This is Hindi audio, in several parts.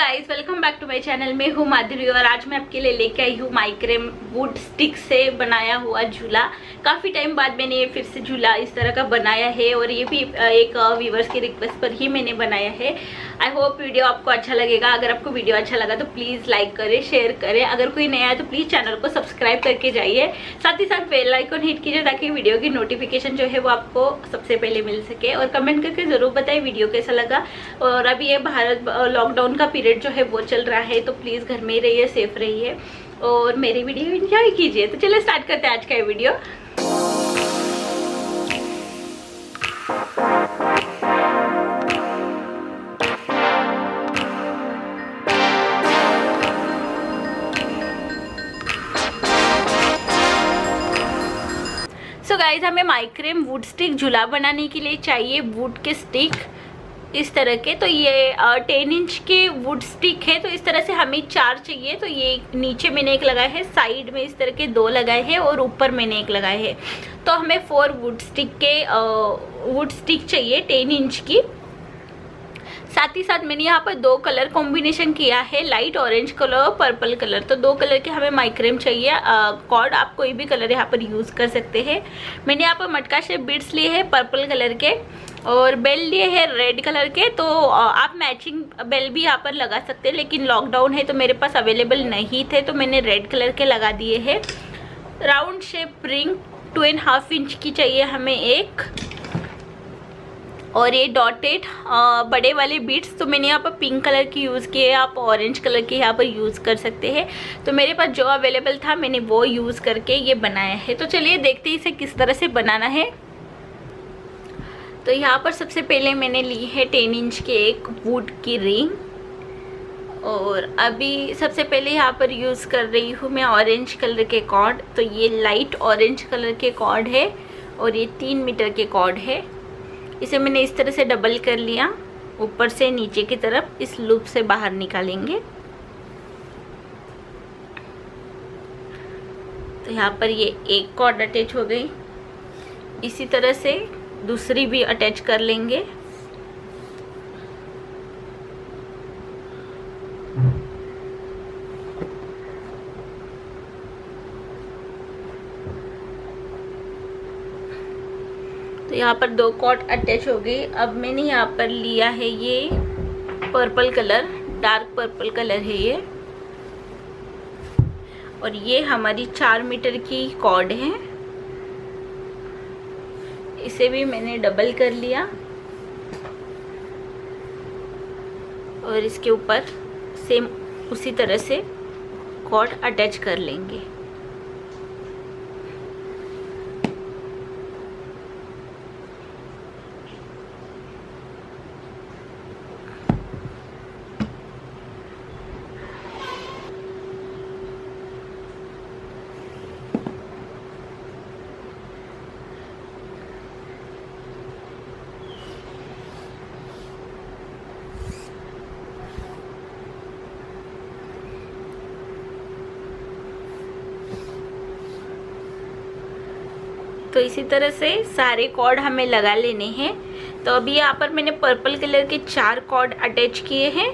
Guys, welcome back to my channel. मैं हूँ माधुरी और आज मैं आपके लिए लेके आई हूँ माइक्रेम वुड स्टिक से बनाया हुआ झूला। काफ़ी टाइम बाद मैंने ये फिर से झूला इस तरह का बनाया है और ये भी एक व्यूवर्स की रिक्वेस्ट पर ही मैंने बनाया है। आई होप वीडियो आपको अच्छा लगेगा। अगर आपको वीडियो अच्छा लगा तो प्लीज़ लाइक करें, शेयर करें। अगर कोई नया है तो प्लीज़ चैनल को सब्सक्राइब करके जाइए। साथ ही साथ बेल आइकन हिट कीजिए ताकि वीडियो की नोटिफिकेशन जो है वो आपको सबसे पहले मिल सके। और कमेंट करके ज़रूर बताएं वीडियो कैसा लगा। और अभी ये भारत लॉकडाउन का पीरियड जो है वो चल रहा है, तो प्लीज़ घर में ही रहिए, सेफ रहिए और मेरी वीडियो एंजॉय कीजिए। तो चलिए स्टार्ट करते हैं आज का ये वीडियो। सो गाइज, हमें माइक्रेम वुड स्टिक झूला बनाने के लिए चाहिए वुड के स्टिक इस तरह के। तो ये 10 इंच के वुड स्टिक है, तो इस तरह से हमें 4 चाहिए। तो ये नीचे मैंने एक लगाया है, साइड में इस तरह के 2 लगाए हैं और ऊपर मैंने एक लगाए है। तो हमें 4 वुड स्टिक चाहिए 10 इंच की। साथ ही साथ मैंने यहाँ पर 2 कलर कॉम्बिनेशन किया है, लाइट ऑरेंज कलर और पर्पल कलर। तो 2 कलर के हमें माइक्रेम चाहिए। कॉर्ड आप कोई भी कलर यहाँ पर यूज़ कर सकते हैं। मैंने यहाँ पर मटका शेप बीड्स लिए हैं पर्पल कलर के और बेल लिए हैं रेड कलर के। तो आप मैचिंग बेल भी यहाँ पर लगा सकते हैं, लेकिन लॉकडाउन है तो मेरे पास अवेलेबल नहीं थे, तो मैंने रेड कलर के लगा दिए हैं। राउंड शेप रिंग 2.5 इंच की चाहिए हमें एक। और ये डॉटेड बड़े वाले बीड्स तो मैंने यहाँ पर पिंक कलर की यूज़ किए, आप ऑरेंज कलर के यहाँ पर यूज़ कर सकते हैं। तो मेरे पास जो अवेलेबल था मैंने वो यूज़ करके ये बनाया है। तो चलिए देखते हैं इसे किस तरह से बनाना है। तो यहाँ पर सबसे पहले मैंने ली है 10 इंच के एक वुड की रिंग और अभी सबसे पहले यहाँ पर यूज़ कर रही हूँ मैं ऑरेंज कलर के कॉर्ड। तो ये लाइट ऑरेंज कलर के कॉर्ड है और ये 3 मीटर के कॉर्ड है। इसे मैंने इस तरह से डबल कर लिया, ऊपर से नीचे की तरफ इस लूप से बाहर निकालेंगे। तो यहाँ पर ये एक कॉर्ड अटैच हो गई, इसी तरह से दूसरी भी अटैच कर लेंगे। तो यहाँ पर 2 कॉर्ड अटैच हो गई। अब मैंने यहाँ पर लिया है ये purple colour, dark purple colour है ये, और ये हमारी 4 मीटर की कॉर्ड है। इसे भी मैंने डबल कर लिया और इसके ऊपर सेम उसी तरह से कॉर्ड अटैच कर लेंगे। तो इसी तरह से सारे कॉर्ड हमें लगा लेने हैं। तो अभी यहाँ पर मैंने पर्पल कलर के 4 कॉर्ड अटैच किए हैं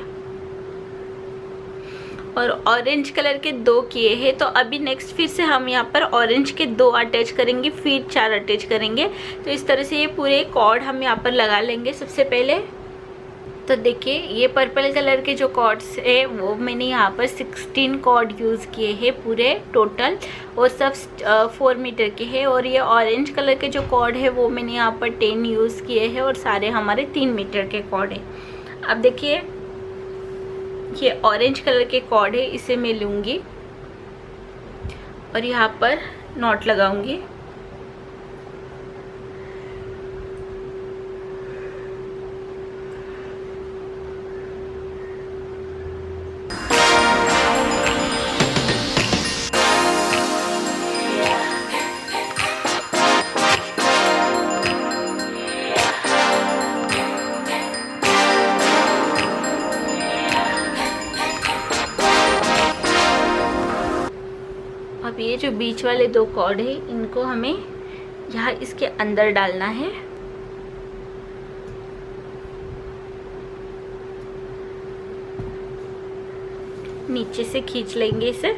और ऑरेंज कलर के 2 किए हैं। तो अभी नेक्स्ट फिर से हम यहाँ पर ऑरेंज के 2 अटैच करेंगे, फिर 4 अटैच करेंगे। तो इस तरह से ये पूरे कॉर्ड हम यहाँ पर लगा लेंगे सबसे पहले। तो देखिए ये पर्पल कलर के जो कॉर्ड्स है वो मैंने यहाँ पर 16 कॉर्ड यूज़ किए हैं पूरे टोटल, और सब 4 मीटर के हैं। और ये ऑरेंज कलर के जो कॉर्ड है वो मैंने यहाँ पर 10 यूज़ किए हैं और सारे हमारे 3 मीटर के कॉर्ड हैं। अब देखिए ये ऑरेंज कलर के कॉर्ड है, इसे मैं लूँगी और यहाँ पर नॉट लगाऊंगी। अब ये जो बीच वाले 2 कॉर्ड है इनको हमें यहाँ इसके अंदर डालना है। नीचे से खींच लेंगे इसे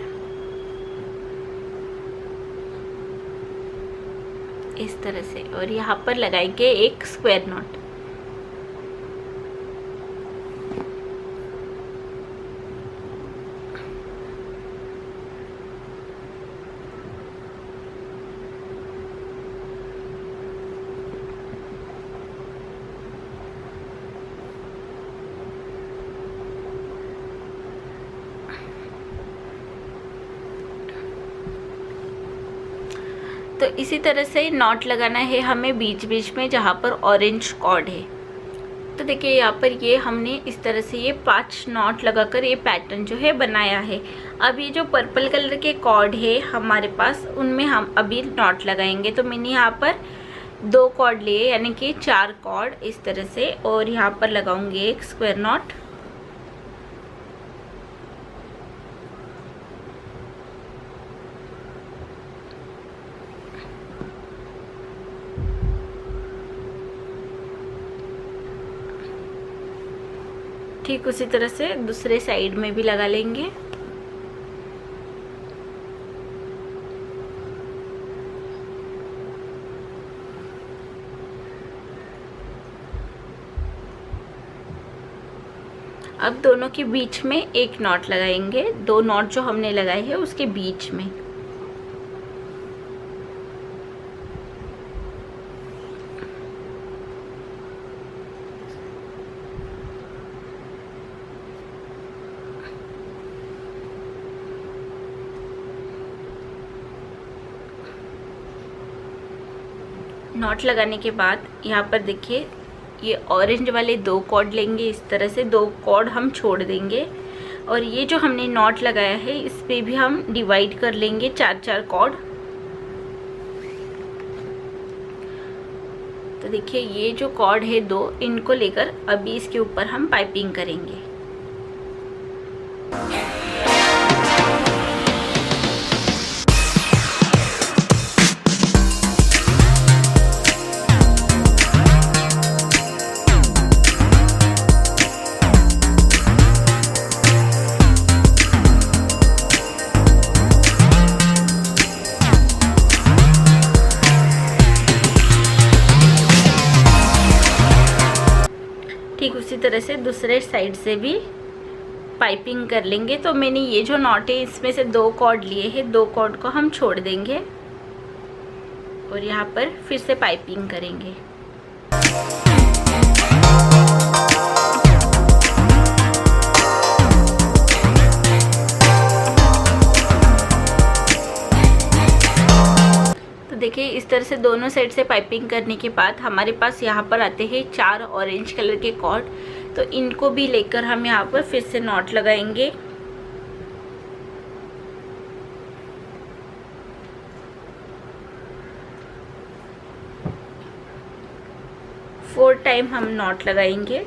इस तरह से और यहाँ पर लगाएंगे एक स्क्वायर नॉट। तो इसी तरह से नॉट लगाना है हमें बीच बीच में जहाँ पर ऑरेंज कॉर्ड है। तो देखिए यहाँ पर ये हमने इस तरह से ये 5 नॉट लगाकर ये पैटर्न जो है बनाया है। अब ये जो पर्पल कलर के कॉर्ड है हमारे पास उनमें हम अभी नॉट लगाएंगे। तो मैंने यहाँ पर 2 कॉर्ड लिए यानी कि 4 कॉर्ड इस तरह से और यहाँ पर लगाऊंगी एक स्क्वायर नॉट। ठीक उसी तरह से दूसरे साइड में भी लगा लेंगे। अब दोनों के बीच में एक नॉट लगाएंगे। 2 नॉट जो हमने लगाए हैं उसके बीच में। नॉट लगाने के बाद यहाँ पर देखिए ये ऑरेंज वाले 2 कॉर्ड लेंगे। इस तरह से 2 कॉर्ड हम छोड़ देंगे और ये जो हमने नॉट लगाया है इस पे भी हम डिवाइड कर लेंगे 4-4 कॉर्ड। तो देखिए ये जो कॉर्ड है 2 इनको लेकर अभी इसके ऊपर हम पाइपिंग करेंगे। ठीक उसी तरह से दूसरे साइड से भी पाइपिंग कर लेंगे। तो मैंने ये जो नॉट है इसमें से 2 कॉर्ड लिए हैं। 2 कॉर्ड को हम छोड़ देंगे और यहाँ पर फिर से पाइपिंग करेंगे। देखिए इस तरह से दोनों साइड से पाइपिंग करने के बाद हमारे पास यहाँ पर आते हैं 4 ऑरेंज कलर के कॉर्ड। तो इनको भी लेकर हम यहाँ पर फिर से नॉट लगाएंगे। फोर टाइम हम नॉट लगाएंगे।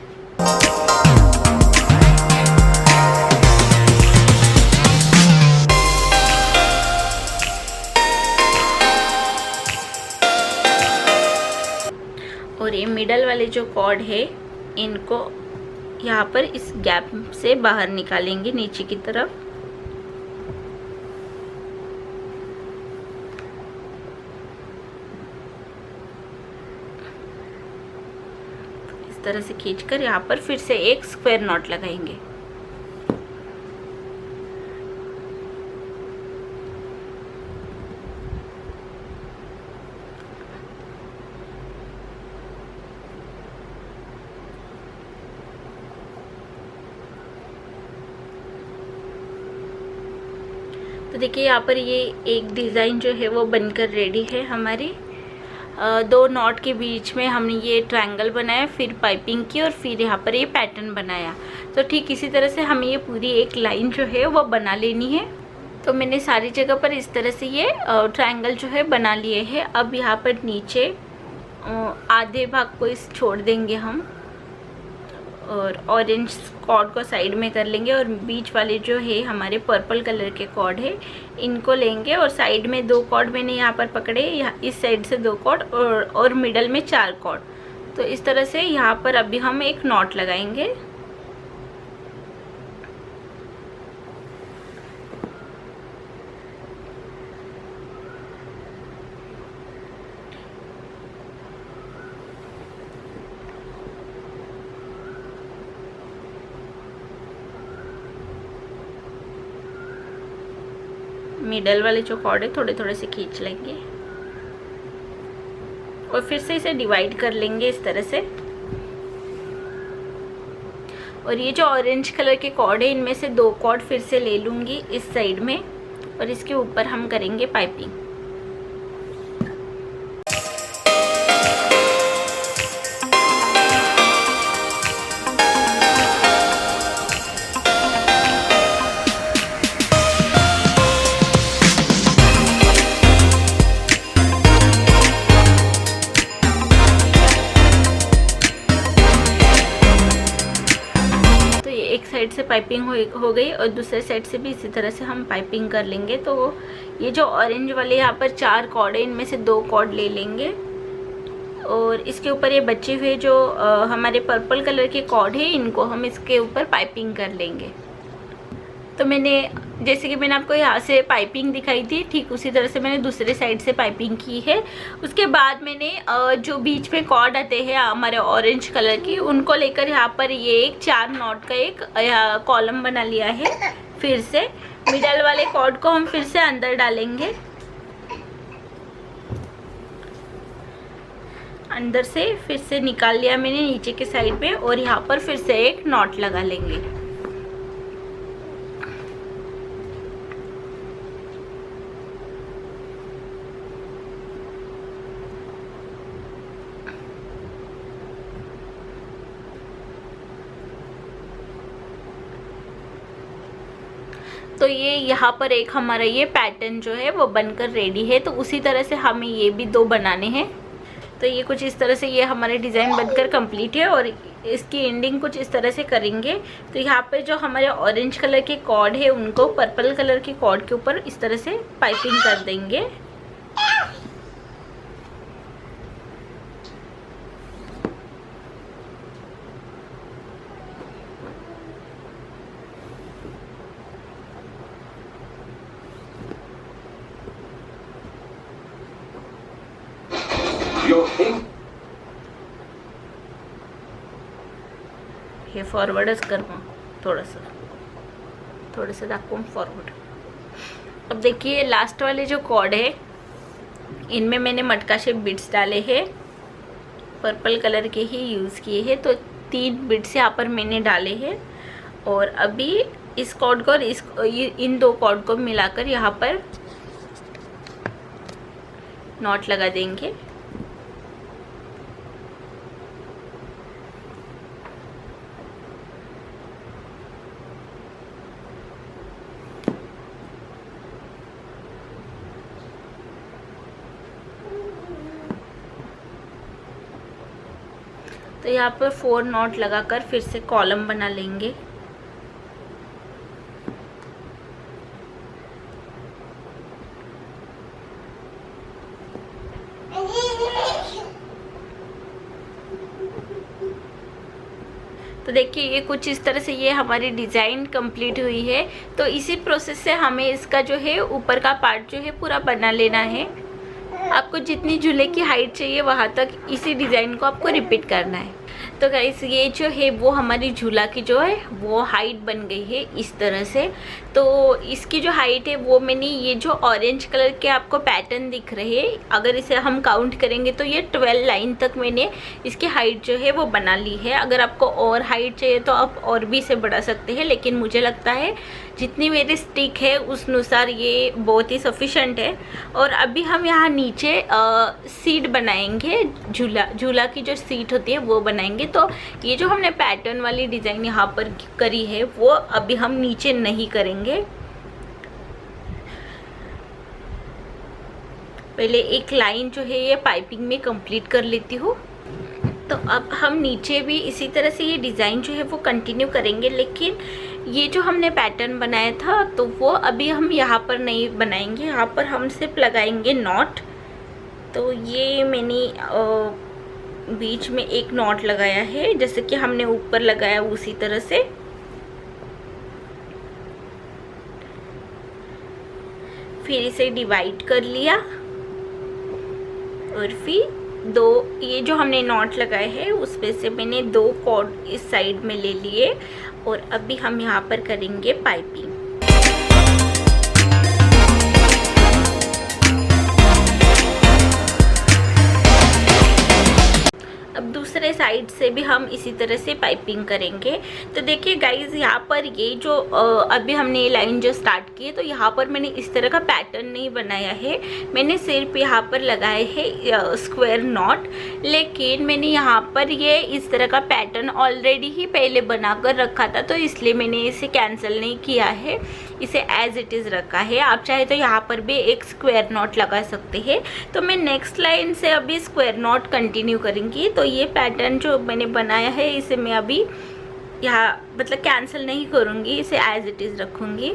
और ये मिडल वाले जो कॉर्ड है इनको यहाँ पर इस गैप से बाहर निकालेंगे नीचे की तरफ। इस तरह से खींचकर यहाँ पर फिर से एक स्क्वायर नॉट लगाएंगे। तो देखिए यहाँ पर ये एक डिज़ाइन जो है वो बनकर रेडी है हमारी। 2 नॉट के बीच में हमने ये ट्रायंगल बनाया, फिर पाइपिंग की और फिर यहाँ पर ये पैटर्न बनाया। तो ठीक इसी तरह से हमें ये पूरी एक लाइन जो है वो बना लेनी है। तो मैंने सारी जगह पर इस तरह से ये ट्रायंगल जो है बना लिए हैं। अब यहाँ पर नीचे आधे भाग को इस छोड़ देंगे हम और ऑरेंज कॉर्ड को साइड में कर लेंगे और बीच वाले जो है हमारे पर्पल कलर के कॉर्ड है इनको लेंगे और साइड में 2 कॉर्ड मैंने यहाँ पर पकड़े, इस साइड से 2 कॉर्ड और मिडल में 4 कॉर्ड। तो इस तरह से यहाँ पर अभी हम एक नॉट लगाएंगे। मिडल वाले जो कॉर्ड है थोड़े थोड़े से खींच लेंगे और फिर से इसे डिवाइड कर लेंगे इस तरह से। और ये जो ऑरेंज कलर के कॉर्ड है इनमें से 2 कॉर्ड फिर से ले लूँगी इस साइड में और इसके ऊपर हम करेंगे पाइपिंग। साइड से पाइपिंग हो गई और दूसरे साइड से भी इसी तरह से हम पाइपिंग कर लेंगे। तो ये जो ऑरेंज वाले यहाँ पर 4 कॉर्ड है इनमें से 2 कॉर्ड ले लेंगे और इसके ऊपर ये बचे हुए जो हमारे पर्पल कलर के कॉर्ड है इनको हम इसके ऊपर पाइपिंग कर लेंगे। तो जैसे कि मैंने आपको यहाँ से पाइपिंग दिखाई थी ठीक उसी तरह से मैंने दूसरे साइड से पाइपिंग की है। उसके बाद मैंने जो बीच में कॉर्ड आते हैं हमारे ऑरेंज कलर की उनको लेकर यहाँ पर ये एक 4 नॉट का एक कॉलम बना लिया है। फिर से मिडल वाले कॉर्ड को हम फिर से अंदर डालेंगे, अंदर से फिर से निकाल लिया मैंने नीचे के साइड पे और यहाँ पर फिर से एक नॉट लगा लेंगे। तो ये यहाँ पर एक हमारा ये पैटर्न जो है वो बनकर रेडी है। तो उसी तरह से हमें ये भी 2 बनाने हैं। तो ये कुछ इस तरह से ये हमारे डिज़ाइन बनकर कंप्लीट है और इसकी एंडिंग कुछ इस तरह से करेंगे। तो यहाँ पे जो हमारे ऑरेंज कलर के कॉर्ड है उनको पर्पल कलर के कॉर्ड के ऊपर इस तरह से पाइपिंग कर देंगे। हे फॉरवर्डच कर मग थोडंसं दाखवून फॉरवर्ड। अब देखिए लास्ट वाले जो कॉर्ड है इनमें मैंने मटका शेप बीड्स डाले हैं, पर्पल कलर के ही यूज़ किए हैं। तो 3 बीड्स यहाँ पर मैंने डाले हैं और अभी इस कॉर्ड को और इन 2 कॉर्ड को मिलाकर यहाँ पर नॉट लगा देंगे। तो यहाँ पर 4 नॉट लगाकर फिर से कॉलम बना लेंगे। तो देखिए ये कुछ इस तरह से ये हमारी डिज़ाइन कंप्लीट हुई है। तो इसी प्रोसेस से हमें इसका जो है ऊपर का पार्ट जो है पूरा बना लेना है। आपको जितनी झूले की हाइट चाहिए वहाँ तक इसी डिज़ाइन को आपको रिपीट करना है। तो गाइस ये जो है वो हमारी झूला की जो है वो हाइट बन गई है इस तरह से। तो इसकी जो हाइट है वो मैंने ये जो ऑरेंज कलर के आपको पैटर्न दिख रहे हैं अगर इसे हम काउंट करेंगे तो ये 12 लाइन तक मैंने इसकी हाइट जो है वो बना ली है। अगर आपको और हाइट चाहिए तो आप और भी इसे बढ़ा सकते हैं, लेकिन मुझे लगता है जितनी मेरी स्टिक है उस अनुसार ये बहुत ही सफिशेंट है। और अभी हम यहाँ नीचे सीट बनाएंगे, झूला की जो सीट होती है वो बनाएंगे। तो ये जो हमने पैटर्न वाली डिज़ाइन यहाँ पर करी है वो अभी हम नीचे नहीं करेंगे। पहले एक लाइन जो है ये पाइपिंग में कंप्लीट कर लेती हूँ। तो अब हम नीचे भी इसी तरह से ये डिज़ाइन जो है वो कंटिन्यू करेंगे, लेकिन ये जो हमने पैटर्न बनाया था तो वो अभी हम यहाँ पर नहीं बनाएंगे, यहाँ पर हम सिर्फ लगाएंगे नॉट। तो ये मैंने बीच में एक नॉट लगाया है जैसे कि हमने ऊपर लगाया उसी तरह से। फिर इसे डिवाइड कर लिया और फिर ये जो हमने नॉट लगाए हैं उसमें से मैंने 2 कॉर्ड इस साइड में ले लिए और अभी हम यहाँ पर करेंगे पाइपिंग। वाले साइड से भी हम इसी तरह से पाइपिंग करेंगे। तो देखिए गाइज, यहाँ पर ये जो अभी हमने ये लाइन जो स्टार्ट की है, तो यहाँ पर मैंने इस तरह का पैटर्न नहीं बनाया है, मैंने सिर्फ यहाँ पर लगाए है स्क्वायर नॉट। लेकिन मैंने यहाँ पर ये इस तरह का पैटर्न ऑलरेडी ही पहले बनाकर रखा था, तो इसलिए मैंने इसे कैंसिल नहीं किया है, इसे एज इट इज़ रखा है। आप चाहे तो यहाँ पर भी एक स्क्वायर नॉट लगा सकते हैं। तो मैं नेक्स्ट लाइन से अभी स्क्वायर नॉट कंटिन्यू करूँगी। तो ये पैटर्न जो मैंने बनाया है, इसे मैं अभी यहाँ मतलब कैंसिल नहीं करूँगी, इसे एज इट इज़ रखूँगी।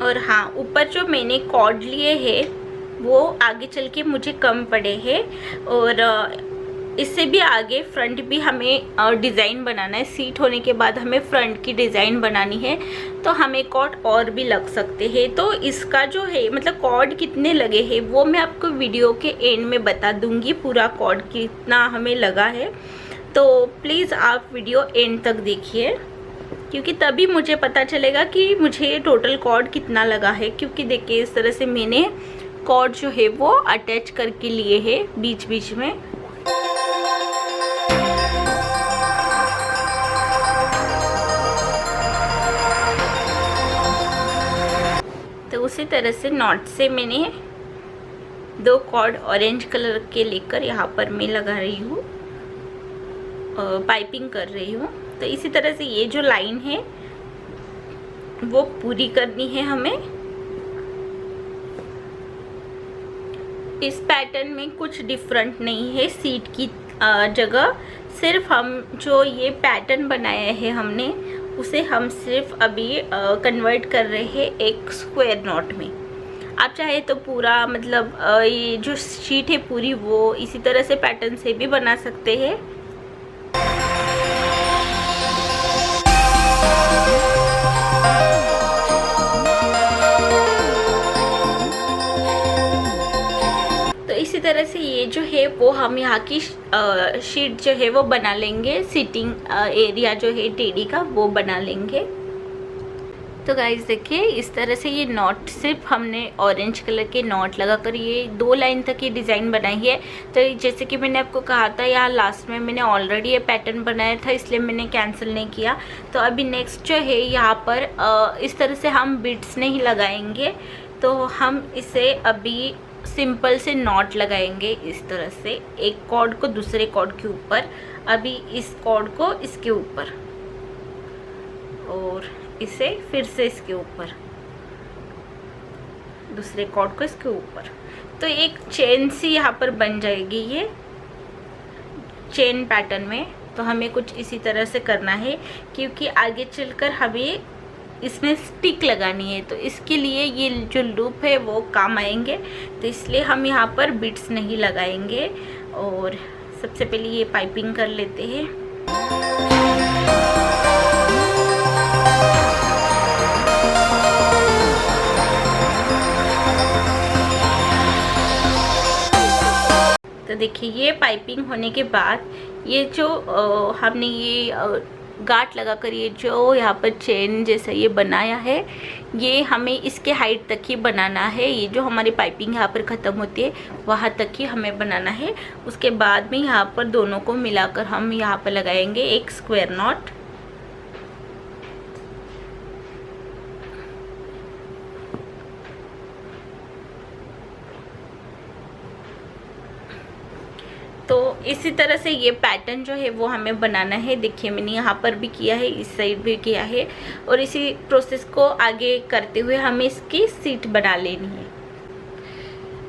और हाँ, ऊपर जो मैंने कॉर्ड लिए हैं वो आगे चल के मुझे कम पड़े हैं, और इससे भी आगे फ्रंट भी हमें डिज़ाइन बनाना है। सीट होने के बाद हमें फ्रंट की डिज़ाइन बनानी है, तो हमें कॉर्ड और भी लग सकते हैं। तो इसका जो है मतलब कॉर्ड कितने लगे हैं वो मैं आपको वीडियो के एंड में बता दूंगी, पूरा कॉर्ड कितना हमें लगा है। तो प्लीज़ आप वीडियो एंड तक देखिए, क्योंकि तभी मुझे पता चलेगा कि मुझे टोटल कॉर्ड कितना लगा है। क्योंकि देखिए इस तरह से मैंने कॉर्ड जो है वो अटैच करके लिए है बीच बीच में। तो उसी तरह से नॉट से मैंने 2 कॉर्ड ऑरेंज कलर के लेकर यहाँ पर मैं लगा रही हूँ, पाइपिंग कर रही हूँ। तो इसी तरह से ये जो लाइन है वो पूरी करनी है हमें। इस पैटर्न में कुछ डिफरेंट नहीं है सीट की जगह, सिर्फ हम जो ये पैटर्न बनाया है हमने उसे हम सिर्फ अभी कन्वर्ट कर रहे हैं एक स्क्वायर नॉट में। आप चाहे तो पूरा मतलब ये जो शीट है पूरी वो इसी तरह से पैटर्न से भी बना सकते हैं। इसी तरह से ये जो है वो हम यहाँ की शीट जो है वो बना लेंगे, सिटिंग एरिया जो है टेडी का वो बना लेंगे। तो गाइस देखिए इस तरह से ये नॉट सिर्फ हमने ऑरेंज कलर के नॉट लगाकर ये 2 लाइन तक ये डिज़ाइन बनाई है। तो जैसे कि मैंने आपको कहा था यहाँ लास्ट में मैंने ऑलरेडी ये पैटर्न बनाया था, इसलिए मैंने कैंसिल नहीं किया। तो अभी नेक्स्ट जो है यहाँ पर इस तरह से हम बीड्स नहीं लगाएंगे, तो हम इसे अभी सिंपल से नॉट लगाएंगे इस तरह से, एक कॉर्ड को दूसरे कॉर्ड के ऊपर, अभी इस कॉर्ड को इसके ऊपर और इसे फिर से इसके ऊपर, दूसरे कॉर्ड को इसके ऊपर। तो एक चेन सी यहाँ पर बन जाएगी ये चेन पैटर्न में। तो हमें कुछ इसी तरह से करना है, क्योंकि आगे चलकर हमें इसमें स्टिक लगानी है, तो इसके लिए ये जो लूप है वो काम आएंगे। तो इसलिए हम यहाँ पर बीट्स नहीं लगाएंगे। और सबसे पहले ये पाइपिंग कर लेते हैं। तो देखिए ये पाइपिंग होने के बाद ये जो हमने ये गांठ लगाकर ये जो यहाँ पर चेन जैसा ये बनाया है, ये हमें इसके हाइट तक ही बनाना है। ये जो हमारी पाइपिंग यहाँ पर ख़त्म होती है वहाँ तक ही हमें बनाना है। उसके बाद में यहाँ पर दोनों को मिलाकर हम यहाँ पर लगाएंगे एक स्क्वायर नॉट। तो इसी तरह से ये पैटर्न जो है वो हमें बनाना है। देखिए मैंने यहाँ पर भी किया है, इस साइड भी किया है, और इसी प्रोसेस को आगे करते हुए हमें इसकी सीट बना लेनी है।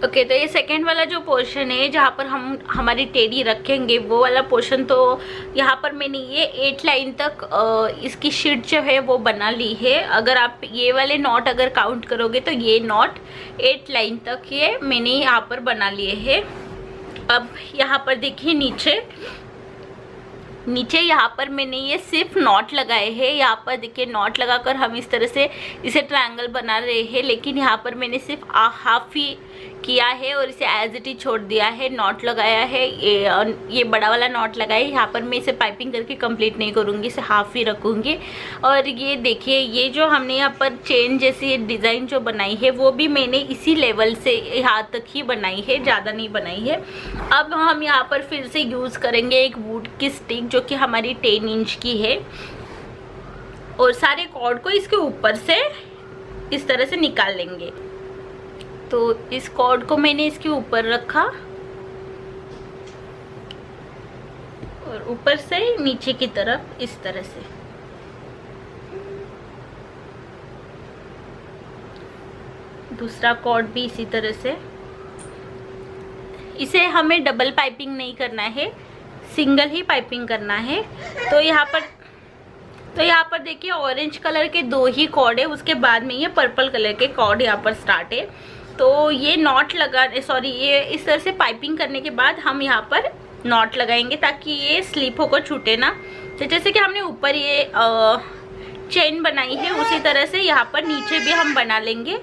ओके, तो ये सेकंड वाला जो पोर्शन है जहाँ पर हम हमारी टेडी रखेंगे वो वाला पोर्शन, तो यहाँ पर मैंने ये 8 लाइन तक इसकी शीट जो है वो बना ली है। अगर आप ये वाले नॉट अगर काउंट करोगे तो ये नॉट 8 लाइन तक ये मैंने यहाँ पर बना लिए है। अब यहाँ पर देखिए नीचे यहाँ पर मैंने ये सिर्फ नॉट लगाए हैं। यहाँ पर देखिए नॉट लगाकर हम इस तरह से इसे ट्रायंगल बना रहे हैं, लेकिन यहाँ पर मैंने सिर्फ हाफ ही किया है और इसे एज इट इज छोड़ दिया है। नॉट लगाया है, ये बड़ा वाला नॉट लगाया है। यहाँ पर मैं इसे पाइपिंग करके कंप्लीट नहीं करूँगी, इसे हाफ ही रखूँगी। और ये देखिए ये जो हमने यहाँ पर चेन जैसी डिज़ाइन जो बनाई है वो भी मैंने इसी लेवल से यहाँ तक ही बनाई है, ज़्यादा नहीं बनाई है। अब हम यहाँ पर फिर से यूज़ करेंगे एक वुड की स्टिक जो कि हमारी 10 इंच की है, और सारे कॉर्ड को इसके ऊपर से इस तरह से निकाल लेंगे। तो इस कॉर्ड को मैंने इसके ऊपर रखा और ऊपर से नीचे की तरफ इस तरह से। दूसरा कॉर्ड भी इसी तरह से। इसे हमें डबल पाइपिंग नहीं करना है, सिंगल ही पाइपिंग करना है। तो यहाँ पर देखिए ऑरेंज कलर के 2 ही कॉर्ड है, उसके बाद में ये पर्पल कलर के कॉर्ड यहाँ पर स्टार्ट है। तो ये नॉट ये इस तरह से पाइपिंग करने के बाद हम यहाँ पर नॉट लगाएंगे ताकि ये स्लिप होकर छूटे ना। तो जैसे कि हमने ऊपर ये चेन बनाई है उसी तरह से यहाँ पर नीचे भी हम बना लेंगे।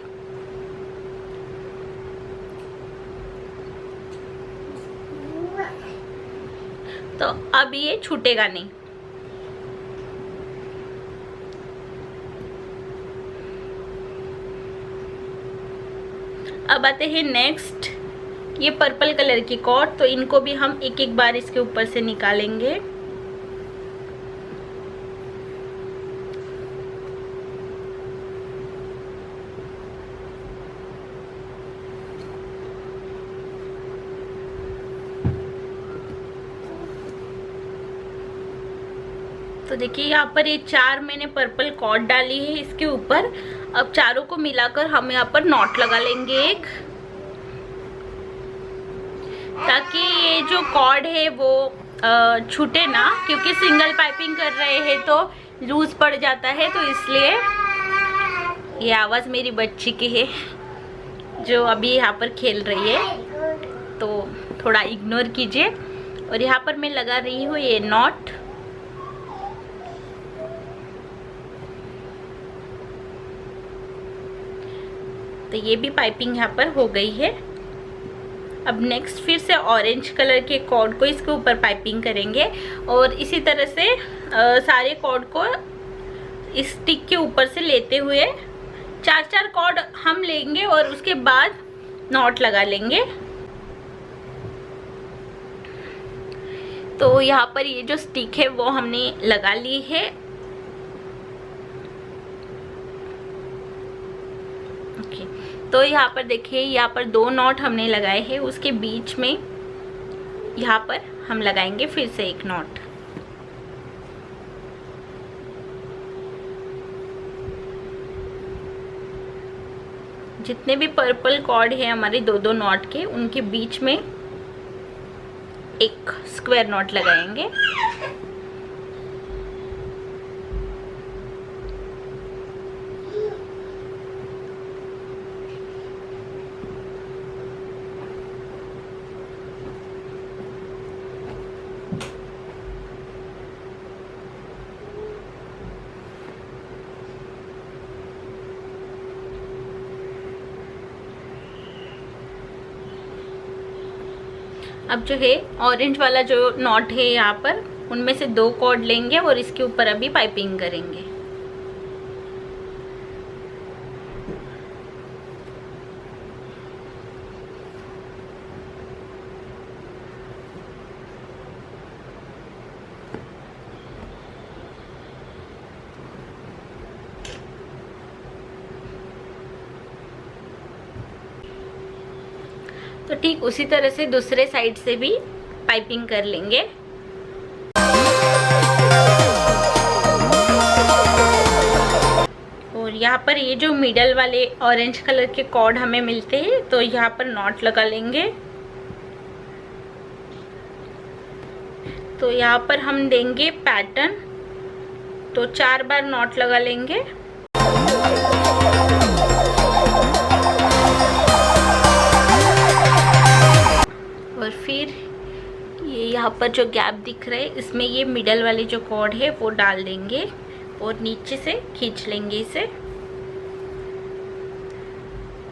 तो अब ये छूटेगा नहीं। अब आते हैं नेक्स्ट, ये पर्पल कलर की कॉर्ड। तो इनको भी हम एक एक बार इसके ऊपर से निकालेंगे। तो देखिए यहाँ पर ये 4 मैंने पर्पल कॉर्ड डाली है इसके ऊपर। अब चारों को मिलाकर हम यहाँ पर नॉट लगा लेंगे एक, ताकि ये जो कॉर्ड है वो छूटे ना, क्योंकि सिंगल पाइपिंग कर रहे हैं तो लूज पड़ जाता है। तो इसलिए ये आवाज़ मेरी बच्ची की है जो अभी यहाँ पर खेल रही है, तो थोड़ा इग्नोर कीजिए। और यहाँ पर मैं लगा रही हूँ ये नॉट। तो ये भी पाइपिंग यहाँ पर हो गई है। अब नेक्स्ट फिर से ऑरेंज कलर के कॉर्ड को इसके ऊपर पाइपिंग करेंगे और इसी तरह से सारे कॉर्ड को इस स्टिक के ऊपर से लेते हुए 4-4 कॉर्ड हम लेंगे और उसके बाद नॉट लगा लेंगे। तो यहाँ पर ये जो स्टिक है वो हमने लगा ली है। तो यहाँ पर देखिए यहाँ पर 2 नॉट हमने लगाए हैं, उसके बीच में यहाँ पर हम लगाएंगे फिर से एक नॉट। जितने भी पर्पल कॉर्ड है हमारे 2-2 नॉट के, उनके बीच में एक स्क्वायर नॉट लगाएंगे। अब जो है ऑरेंज वाला जो नॉट है यहाँ पर, उनमें से 2 कॉर्ड लेंगे और इसके ऊपर अभी पाइपिंग करेंगे। तो ठीक उसी तरह से दूसरे साइड से भी पाइपिंग कर लेंगे। और यहाँ पर ये जो मिडल वाले ऑरेंज कलर के कॉर्ड हमें मिलते हैं, तो यहाँ पर नॉट लगा लेंगे। तो यहाँ पर हम देंगे पैटर्न, तो 4 बार नॉट लगा लेंगे। और फिर ये यहाँ यहाँ पर जो गैप दिख रहा है इसमें ये मिडल वाले जो कॉर्ड है वो डाल देंगे और नीचे से खींच लेंगे इसे।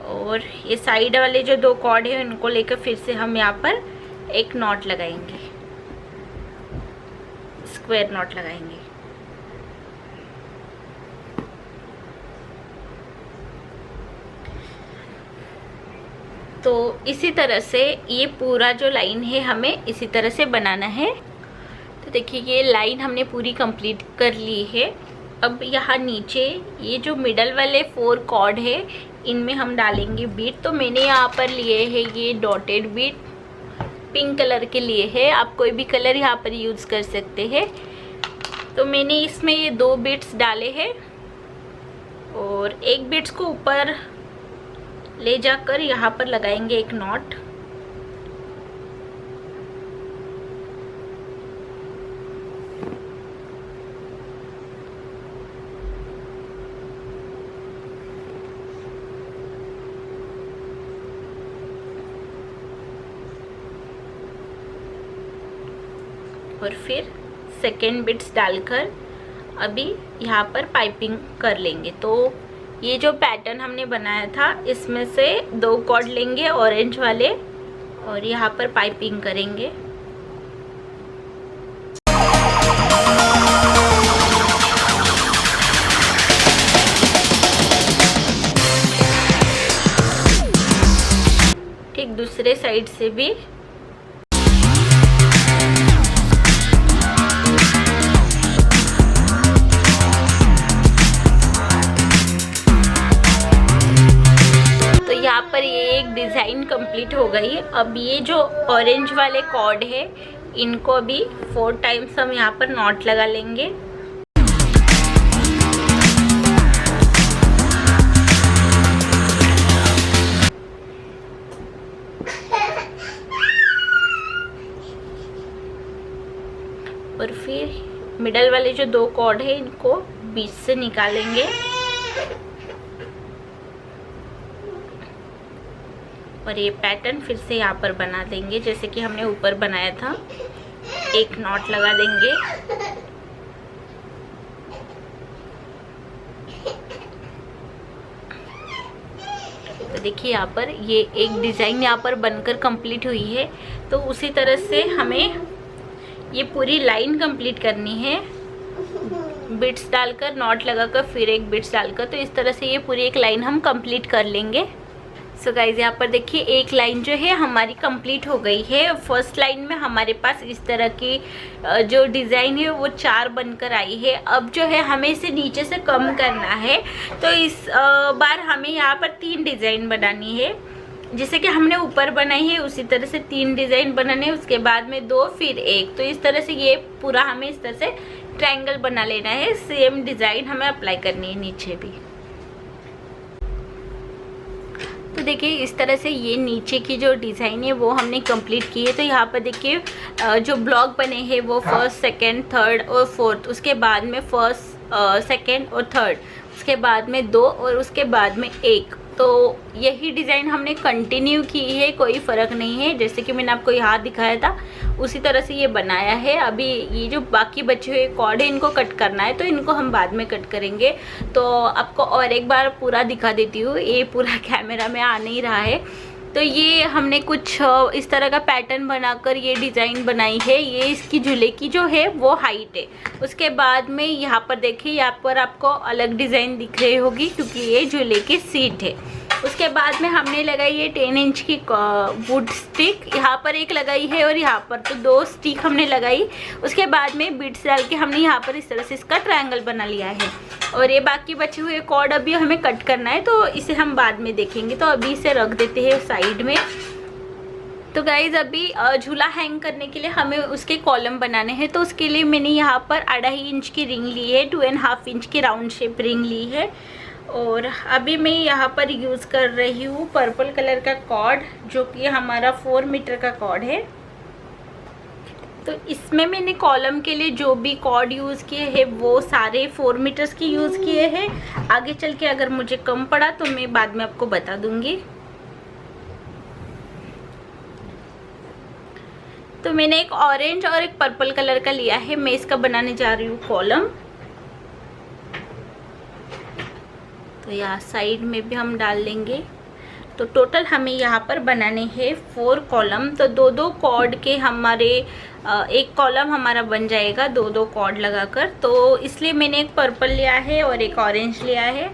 और ये साइड वाले जो 2 कॉर्ड है उनको लेकर फिर से हम यहाँ पर एक नॉट लगाएंगे, स्क्वायर नॉट लगाएंगे। तो इसी तरह से ये पूरा जो लाइन है हमें इसी तरह से बनाना है। तो देखिए ये लाइन हमने पूरी कंप्लीट कर ली है। अब यहाँ नीचे ये जो मिडल वाले 4 कॉर्ड है इनमें हम डालेंगे बीट। तो मैंने यहाँ पर लिए है ये डॉटेड बीट, पिंक कलर के लिए है, आप कोई भी कलर यहाँ पर यूज़ कर सकते हैं। तो मैंने इसमें ये 2 बीट्स डाले हैं और एक बीट्स को ऊपर ले जाकर यहाँ पर लगाएंगे एक नॉट। और फिर सेकेंड बिट्स डालकर अभी यहाँ पर पाइपिंग कर लेंगे। तो ये जो पैटर्न हमने बनाया था इसमें से 2 कॉर्ड लेंगे ऑरेंज वाले और यहाँ पर पाइपिंग करेंगे। ठीक दूसरे साइड से भी यहाँ पर ये एक डिज़ाइन कंप्लीट हो गई। अब ये जो ऑरेंज वाले कॉर्ड है इनको अभी 4 टाइम्स हम यहाँ पर नॉट लगा लेंगे। और फिर मिडल वाले जो 2 कॉर्ड है इनको बीच से निकालेंगे और ये पैटर्न फिर से यहाँ पर बना देंगे जैसे कि हमने ऊपर बनाया था। एक नॉट लगा देंगे तो देखिए यहाँ पर ये एक डिज़ाइन यहाँ पर बनकर कंप्लीट हुई है। तो उसी तरह से हमें ये पूरी लाइन कंप्लीट करनी है, बिट्स डालकर नॉट लगाकर फिर एक बिट्स डालकर। तो इस तरह से ये पूरी एक लाइन हम कंप्लीट कर लेंगे। सो गाइज यहाँ पर देखिए एक लाइन जो है हमारी कंप्लीट हो गई है। फर्स्ट लाइन में हमारे पास इस तरह की जो डिज़ाइन है वो 4 बनकर आई है। अब जो है हमें इसे नीचे से कम करना है। तो इस बार हमें यहाँ पर 3 डिज़ाइन बनानी है, जैसे कि हमने ऊपर बनाई है उसी तरह से 3 डिज़ाइन बनाने हैं, उसके बाद में 2 फिर 1। तो इस तरह से ये पूरा हमें इस तरह से ट्रायंगल बना लेना है। सेम डिज़ाइन हमें अप्लाई करनी है नीचे भी। तो देखिए इस तरह से ये नीचे की जो डिज़ाइन है वो हमने कंप्लीट की है। तो यहाँ पर देखिए जो ब्लॉक बने हैं वो फर्स्ट, सेकंड, थर्ड और फोर्थ, उसके बाद में फर्स्ट, सेकंड और थर्ड, उसके बाद में 2 और उसके बाद में 1। तो यही डिज़ाइन हमने कंटिन्यू की है, कोई फ़र्क नहीं है। जैसे कि मैंने आपको यहाँ दिखाया था उसी तरह से ये बनाया है। अभी ये जो बाकी बचे हुए कॉर्ड है इनको कट करना है, तो इनको हम बाद में कट करेंगे। तो आपको और एक बार पूरा दिखा देती हूँ, ये पूरा कैमरा में आ नहीं रहा है। तो ये हमने कुछ इस तरह का पैटर्न बनाकर ये डिज़ाइन बनाई है। ये इसकी झूले की जो है वो हाइट है। उसके बाद में यहाँ पर देखिए, यहाँ पर आपको अलग डिज़ाइन दिख रही होगी क्योंकि ये झूले की सीट है। उसके बाद में हमने लगाई है 10 इंच की वुड स्टिक, यहाँ पर एक लगाई है और यहाँ पर तो 2 स्टिक हमने लगाई। उसके बाद में बीट्स डाल के हमने यहाँ पर इस तरह से इसका ट्रायंगल बना लिया है। और ये बाकी बचे हुए कॉर्ड अभी हमें कट करना है, तो इसे हम बाद में देखेंगे। तो अभी इसे रख देते हैं साइड में। तो गाइज़ अभी झूला हैंग करने के लिए हमें उसके कॉलम बनाने हैं। तो उसके लिए मैंने यहाँ पर 2.5 इंच की रिंग ली है, 2.5 इंच की राउंड शेप रिंग ली है। और अभी मैं यहाँ पर यूज़ कर रही हूँ पर्पल कलर का कॉर्ड, जो कि हमारा 4 मीटर का कॉर्ड है। तो इसमें मैंने कॉलम के लिए जो भी कॉर्ड यूज़ किए हैं वो सारे 4 मीटर्स की यूज़ किए हैं। आगे चल के अगर मुझे कम पड़ा तो मैं बाद में आपको बता दूँगी। तो मैंने एक ऑरेंज और एक पर्पल कलर का लिया है। मैं इसका बनाने जा रही हूँ कॉलम। तो यहाँ साइड में भी हम डाल लेंगे। तो टोटल हमें यहाँ पर बनाने हैं 4 कॉलम। तो 2-2 कॉर्ड के हमारे एक कॉलम हमारा बन जाएगा 2-2 कॉर्ड लगाकर। तो इसलिए मैंने एक पर्पल लिया है और एक ऑरेंज लिया है।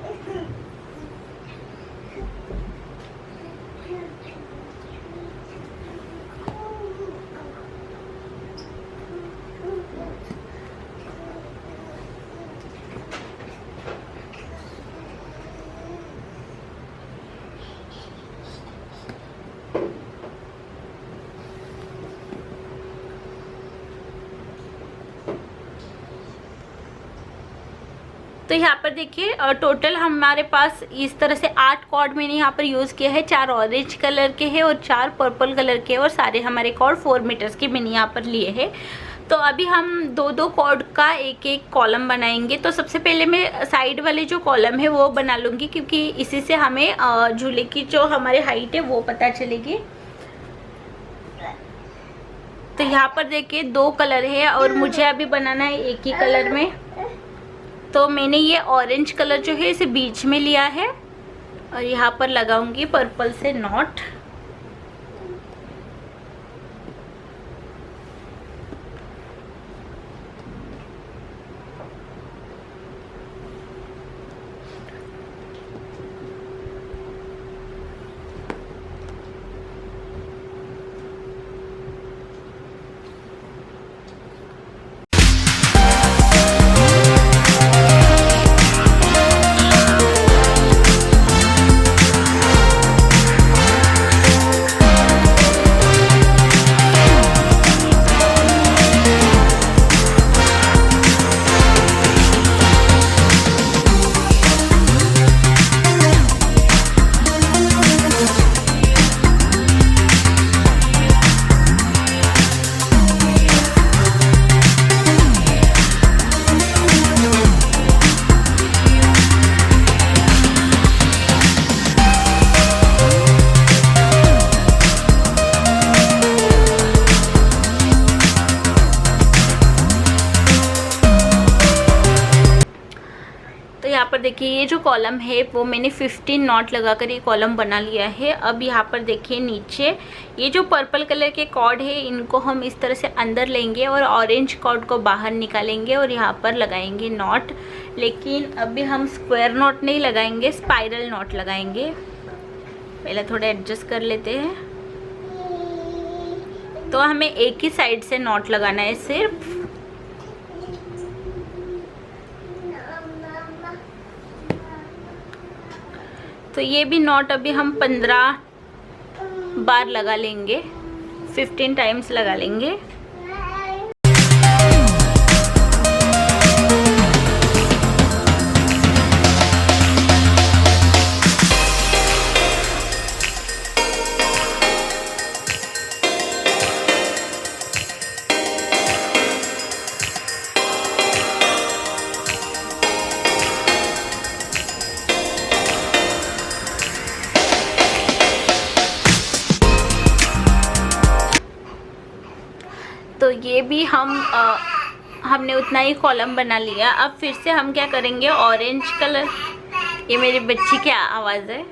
तो यहाँ पर देखिए टोटल हमारे पास इस तरह से 8 कॉर्ड मैंने यहाँ पर यूज़ किया है। 4 ऑरेंज कलर के हैं और 4 पर्पल कलर के, और सारे हमारे कॉर्ड 4 मीटर्स के मैंने यहाँ पर लिए हैं। तो अभी हम 2-2 कॉर्ड का एक एक कॉलम बनाएंगे। तो सबसे पहले मैं साइड वाले जो कॉलम है वो बना लूँगी, क्योंकि इसी से हमें झूले की जो हमारी हाइट है वो पता चलेगी। तो यहाँ पर देखिए 2 कलर है और मुझे अभी बनाना है एक ही कलर में। तो मैंने ये ऑरेंज कलर जो है इसे बीच में लिया है और यहाँ पर लगाऊंगी पर्पल से नॉट। यहाँ पर देखिए ये जो कॉलम है वो मैंने 15 नॉट लगाकर ये कॉलम बना लिया है। अब यहाँ पर देखिए नीचे ये जो पर्पल कलर के कॉर्ड है इनको हम इस तरह से अंदर लेंगे और ऑरेंज कॉर्ड को बाहर निकालेंगे और यहाँ पर लगाएंगे नॉट। लेकिन अभी हम स्क्वायर नॉट नहीं लगाएंगे, स्पाइरल नॉट लगाएंगे। पहले थोड़ा एडजस्ट कर लेते हैं। तो हमें एक ही साइड से नॉट लगाना है सिर्फ। तो ये भी नॉट अभी हम 15 बार लगा लेंगे, 15 टाइम्स लगा लेंगे। तो ये भी हमने उतना ही कॉलम बना लिया। अब फिर से हम क्या करेंगे, ऑरेंज कलर, ये मेरी बच्ची की आवाज़ है,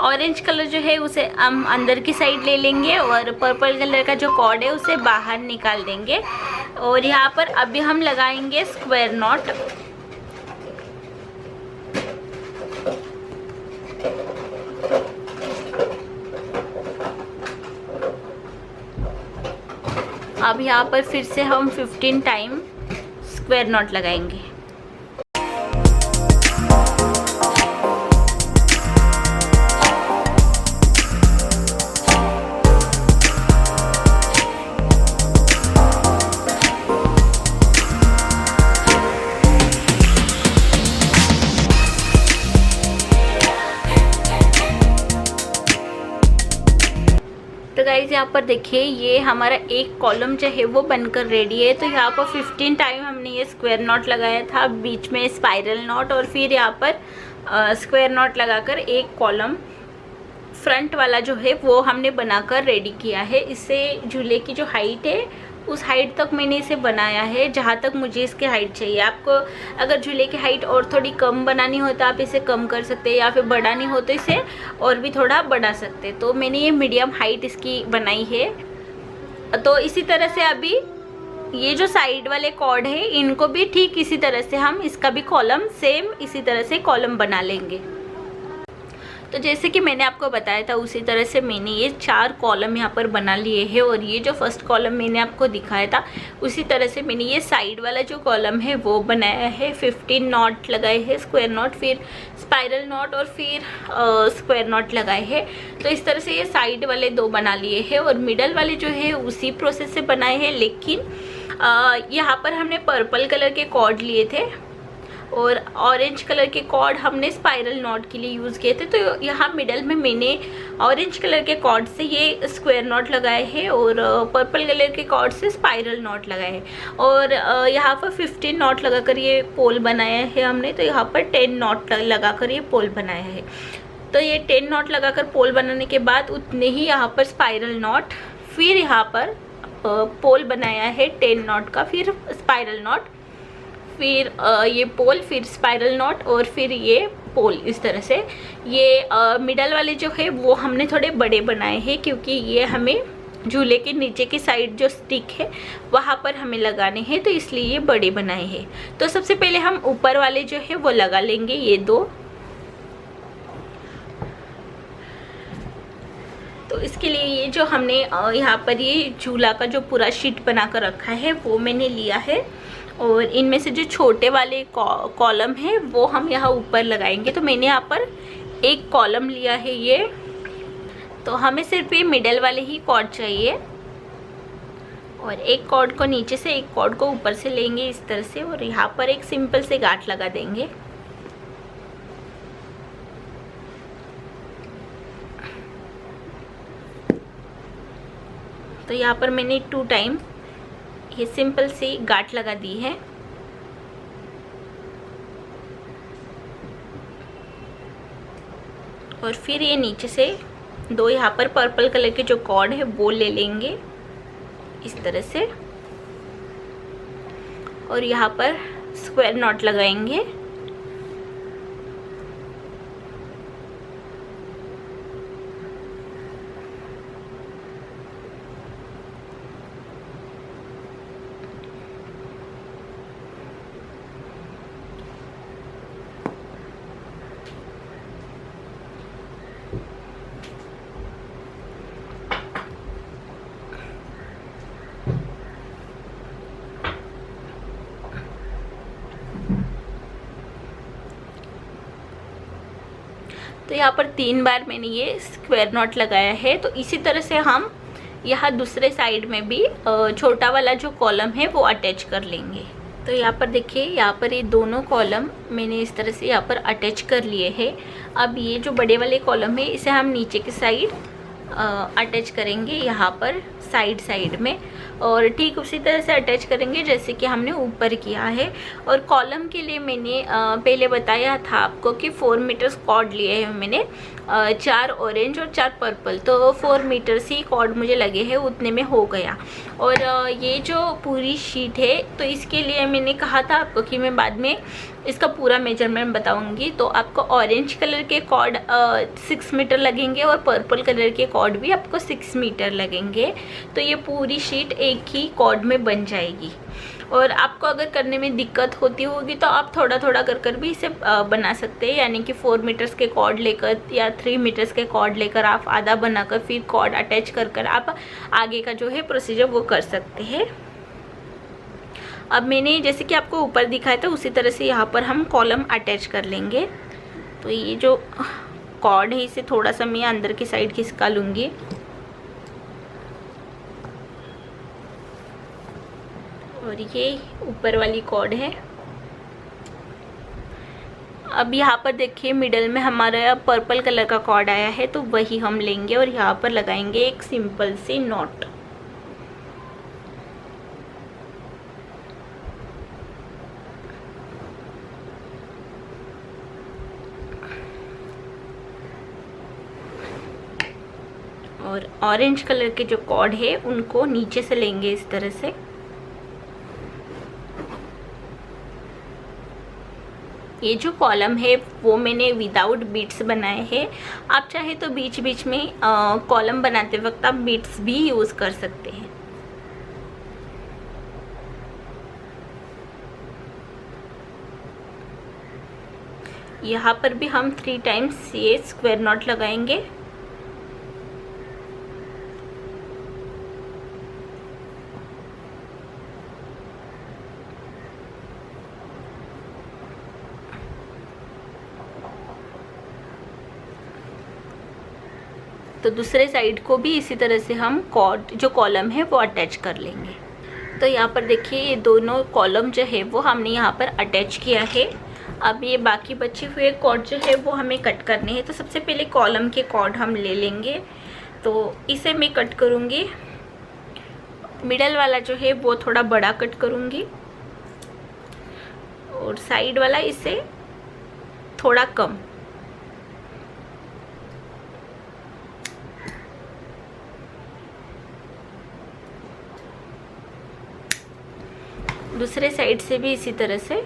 ऑरेंज कलर जो है उसे हम अंदर की साइड ले लेंगे और पर्पल कलर का जो कॉर्ड है उसे बाहर निकाल देंगे। और यहाँ पर अभी हम लगाएंगे स्क्वायर नॉट। अब यहाँ पर फिर से हम 15 टाइम स्क्वायर नॉट लगाएंगे। तो गाइस यहाँ पर देखिए ये हमारा एक कॉलम जो है वो बनकर रेडी है। तो यहाँ पर 15 टाइम हमने ये स्क्वायर नॉट लगाया था, बीच में स्पाइरल नॉट और फिर यहाँ पर स्क्वायर नॉट लगाकर एक कॉलम फ्रंट वाला जो है वो हमने बनाकर रेडी किया है। इससे झूले की जो हाइट है उस हाइट तक मैंने इसे बनाया है जहाँ तक मुझे इसकी हाइट चाहिए। आपको अगर झूले की हाइट और थोड़ी कम बनानी हो तो आप इसे कम कर सकते हैं, या फिर बढ़ानी हो तो इसे और भी थोड़ा बढ़ा सकते हैं। तो मैंने ये मीडियम हाइट इसकी बनाई है। तो इसी तरह से अभी ये जो साइड वाले कॉर्ड है इनको भी ठीक इसी तरह से हम इसका भी कॉलम सेम इसी तरह से कॉलम बना लेंगे। तो जैसे कि मैंने आपको बताया था उसी तरह से मैंने ये 4 कॉलम यहाँ पर बना लिए हैं। और ये जो फर्स्ट कॉलम मैंने आपको दिखाया था उसी तरह से मैंने ये साइड वाला जो कॉलम है वो बनाया है। 15 नॉट लगाए हैं, स्क्वायर नॉट, फिर स्पाइरल नॉट और फिर स्क्वायर नॉट लगाए हैं। तो इस तरह से ये साइड वाले 2 बना लिए हैं और मिडल वाले जो है उसी प्रोसेस से बनाए हैं। लेकिन यहाँ पर हमने पर्पल कलर के कॉर्ड लिए थे और ऑरेंज कलर के कॉर्ड हमने स्पाइरल नॉट के लिए यूज़ किए थे। तो यहाँ मिडल में मैंने ऑरेंज कलर के कॉर्ड से ये स्क्वायर नॉट लगाए हैं और पर्पल कलर के कॉर्ड से स्पाइरल नॉट लगाए हैं। और यहाँ पर 15 नॉट लगाकर ये पोल बनाया है हमने। तो यहाँ पर 10 नॉट लगाकर ये पोल बनाया है। तो ये 10 नॉट लगाकर पोल बनाने के बाद उतने ही यहाँ पर स्पाइरल नॉट, फिर यहाँ पर पोल बनाया है 10 नॉट का, फिर स्पाइरल नॉट, फिर ये पोल, फिर स्पाइरल नॉट और फिर ये पोल। इस तरह से ये मिडल वाले जो है वो हमने थोड़े बड़े बनाए हैं क्योंकि ये हमें झूले के नीचे की साइड जो स्टिक है वहाँ पर हमें लगाने हैं, तो इसलिए ये बड़े बनाए हैं। तो सबसे पहले हम ऊपर वाले जो है वो लगा लेंगे, ये 2। तो इसके लिए ये जो हमने यहाँ पर ये झूला का जो पूरा शीट बना कर रखा है वो मैंने लिया है और इनमें से जो छोटे वाले कॉलम है वो हम यहाँ ऊपर लगाएंगे। तो मैंने यहाँ पर एक कॉलम लिया है ये। तो हमें सिर्फ ये मिडल वाले ही कॉर्ड चाहिए और एक कॉर्ड को नीचे से एक कॉर्ड को ऊपर से लेंगे इस तरह से और यहाँ पर एक सिंपल से गांठ लगा देंगे। तो यहाँ पर मैंने 2 टाइम ये सिंपल सी गांठ लगा दी है। और फिर ये नीचे से 2 यहाँ पर पर्पल कलर के जो कॉर्ड है वो ले लेंगे इस तरह से और यहाँ पर स्क्वायर नॉट लगाएंगे। तो यहाँ पर 3 बार मैंने ये स्क्वायर नॉट लगाया है। तो इसी तरह से हम यहाँ दूसरे साइड में भी छोटा वाला जो कॉलम है वो अटैच कर लेंगे। तो यहाँ पर देखिए, यहाँ पर ये दोनों कॉलम मैंने इस तरह से यहाँ पर अटैच कर लिए हैं। अब ये जो बड़े वाले कॉलम है इसे हम नीचे की साइड अटैच करेंगे यहाँ पर साइड में और ठीक उसी तरह से अटैच करेंगे जैसे कि हमने ऊपर किया है। और कॉलम के लिए मैंने पहले बताया था आपको कि 4 मीटर्स कॉर्ड लिए हैं मैंने, 4 ऑरेंज और 4 पर्पल। तो 4 मीटर्स ही कॉर्ड मुझे लगे हैं, उतने में हो गया। और ये जो पूरी शीट है तो इसके लिए मैंने कहा था आपको कि मैं बाद में इसका पूरा मेजरमेंट बताऊंगी। तो आपको ऑरेंज कलर के कॉर्ड 6 मीटर लगेंगे और पर्पल कलर के कॉर्ड भी आपको 6 मीटर लगेंगे। तो ये पूरी शीट एक ही कॉर्ड में बन जाएगी। और आपको अगर करने में दिक्कत होती होगी तो आप थोड़ा थोड़ा कर भी इसे बना सकते हैं, यानी कि 4 मीटर्स के कॉर्ड लेकर या 3 मीटर्स के कॉर्ड लेकर आप आधा बनाकर फिर कॉर्ड अटैच कर आप आगे का जो है प्रोसीजर वो कर सकते हैं। अब मैंने जैसे कि आपको ऊपर दिखाया था उसी तरह से यहाँ पर हम कॉलम अटैच कर लेंगे। तो ये जो कॉर्ड है इसे थोड़ा सा मैं अंदर की साइड खिसका लूँगी और ये ऊपर वाली कॉर्ड है। अब यहाँ पर देखिए मिडल में हमारा पर्पल कलर का कॉर्ड आया है, तो वही हम लेंगे और यहाँ पर लगाएंगे एक सिंपल सी नॉट। और ऑरेंज कलर के जो कॉर्ड है उनको नीचे से लेंगे इस तरह से। ये जो कॉलम है वो मैंने विदाउट बीट्स बनाए हैं। आप चाहे तो बीच बीच में कॉलम बनाते वक्त आप बीट्स भी यूज़ कर सकते हैं। यहाँ पर भी हम 3 टाइम्स ये स्क्वायर नॉट लगाएंगे। तो दूसरे साइड को भी इसी तरह से हम कॉर्ड जो कॉलम है वो अटैच कर लेंगे। तो यहाँ पर देखिए ये दोनों कॉलम जो है वो हमने यहाँ पर अटैच किया है। अब ये बाकी बचे हुए कॉर्ड जो है वो हमें कट करने हैं। तो सबसे पहले कॉलम के कॉर्ड हम ले लेंगे। तो इसे मैं कट करूँगी, मिडल वाला जो है वो थोड़ा बड़ा कट करूँगी और साइड वाला इसे थोड़ा कम। दूसरे साइड से भी इसी तरह से।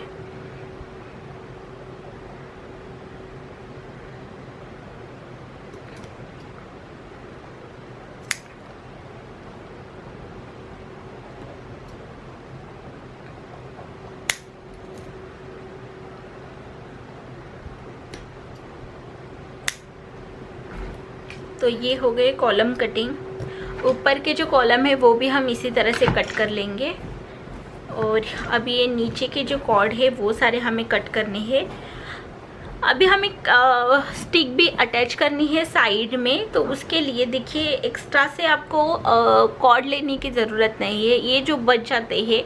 तो ये हो गए कॉलम कटिंग। ऊपर के जो कॉलम है वो भी हम इसी तरह से कट कर लेंगे। और अब ये नीचे के जो कॉर्ड है वो सारे हमें कट करने हैं। अभी हमें स्टिक भी अटैच करनी है साइड में। तो उसके लिए देखिए एक्स्ट्रा से आपको कॉर्ड लेने की ज़रूरत नहीं है। ये जो बच जाते हैं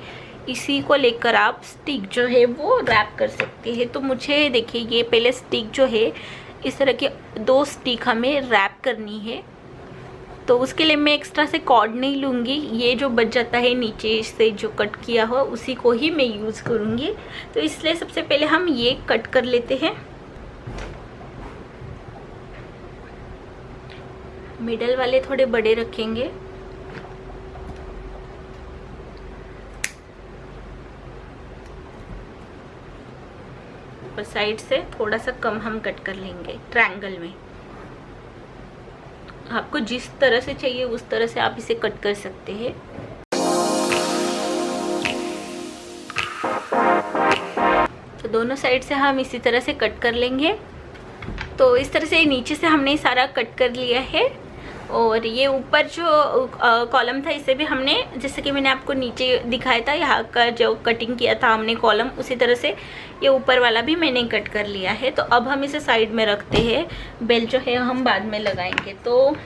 इसी को लेकर आप स्टिक जो है वो रैप कर सकते हैं। तो मुझे देखिए ये पहले स्टिक जो है इस तरह के 2 स्टिक हमें रैप करनी है। तो उसके लिए मैं एक्स्ट्रा से कॉर्ड नहीं लूँगी। ये जो बच जाता है नीचे से जो कट किया हुआ उसी को ही मैं यूज़ करूँगी। तो इसलिए सबसे पहले हम ये कट कर लेते हैं। मिडल वाले थोड़े बड़े रखेंगे। और साइड से थोड़ा सा कम हम कट कर लेंगे ट्रायंगल में। आपको जिस तरह से चाहिए उस तरह से आप इसे कट कर सकते हैं। तो दोनों साइड से हम इसी तरह से कट कर लेंगे। तो इस तरह से नीचे से हमने सारा कट कर लिया है। और ये ऊपर जो कॉलम था इसे भी हमने, जैसे कि मैंने आपको नीचे दिखाया था यहाँ का जो कटिंग किया था हमने कॉलम, उसी तरह से ये ऊपर वाला भी मैंने कट कर लिया है। तो अब हम इसे साइड में रखते हैं। बेल जो है हम बाद में लगाएंगे। तो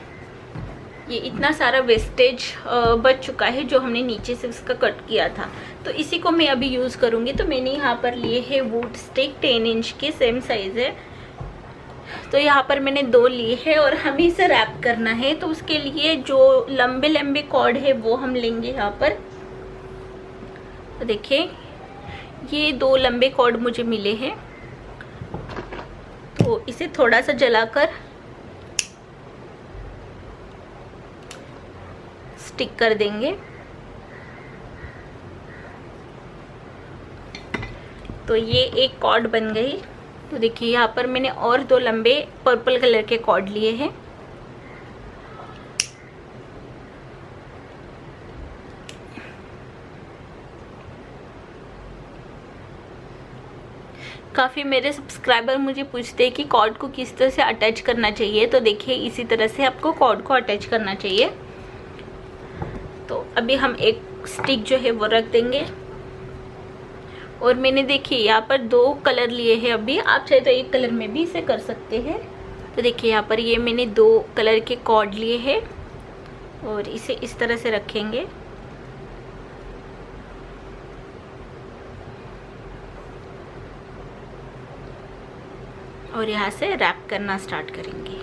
ये इतना सारा वेस्टेज बच चुका है जो हमने नीचे से इसका कट किया था। तो इसी को मैं अभी यूज़ करूँगी। तो मैंने यहाँ पर लिए है वुड स्टिक 10 इंच के, सेम साइज़ है। तो यहाँ पर मैंने 2 लिए हैं और हमें इसे रैप करना है। तो उसके लिए जो लंबे लंबे कॉर्ड है वो हम लेंगे यहाँ पर। तो देखिए ये 2 लंबे कॉर्ड मुझे मिले हैं। तो इसे थोड़ा सा जलाकर स्टिक कर देंगे। तो ये एक कॉर्ड बन गई। तो देखिए यहाँ पर मैंने और 2 लंबे पर्पल कलर के कॉर्ड लिए हैं। काफ़ी मेरे सब्सक्राइबर मुझे पूछते हैं कि कॉर्ड को किस तरह से अटैच करना चाहिए। तो देखिए इसी तरह से आपको कॉर्ड को अटैच करना चाहिए। तो अभी हम एक स्टिक जो है वो रख देंगे। और मैंने देखिए यहाँ पर 2 कलर लिए हैं। अभी आप चाहे तो एक कलर में भी इसे कर सकते हैं। तो देखिए यहाँ पर ये मैंने 2 कलर के कॉर्ड लिए हैं और इसे इस तरह से रखेंगे। और यहाँ से रैप करना स्टार्ट करेंगे।